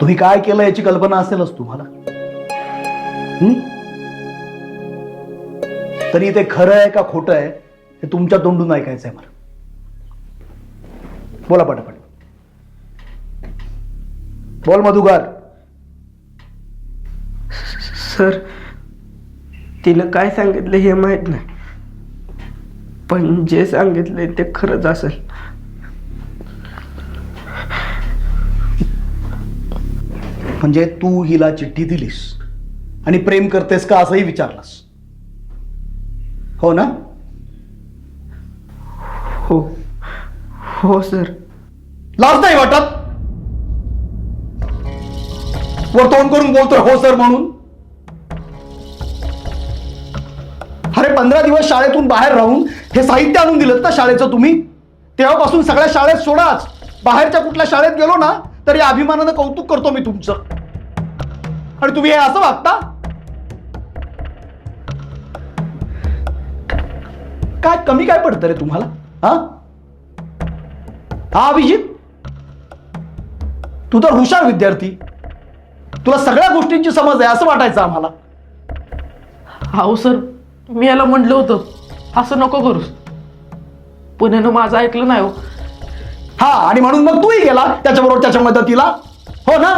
तुम्ही काय केलं याची कल्पना असेलच तुम्हाला. तरी ते खरं आहे का खोटं आहे हे तुमच्या तोंडून ऐकायचंय मला. बोला पटापट. बोल मधुकर. सर, तिनं काय सांगितलं हे माहित नाही, पण जे सांगितलंय ते खरंच असेल. म्हणजे तू हिला चिठ्ठी दिलीस आणि प्रेम करतेस का असंही विचारलंस, हो ना? हो हो सर. लाज नाही वाटत? वर तोंड करून बोलतोय हो सर म्हणून. अरे 15 दिवस शाळेतून बाहेर राहून हे साहित्य आणून दिलं ना शाळेचं तुम्ही. तेव्हापासून सगळ्या शाळेत सोडाच, बाहेरच्या कुठल्या शाळेत गेलो ना तरी अभिमानानं कौतुक करतो मी तुमचं, आणि तुम्ही हे असं वागता. काय कमी काय पडतं रे तुम्हाला? हा हा अभिजित, तू तर हुशार विद्यार्थी, तुला सगळ्या गोष्टींची समज आहे असं वाटायचं आम्हाला. हो सर, मी याला म्हटलं होतं असं नको करूस, पुण्यानं माझं ऐकलं नाही हो. हा, आणि म्हणून मग तूही गेला त्याच्याबरोबर त्याच्या मदतीला, हो ना?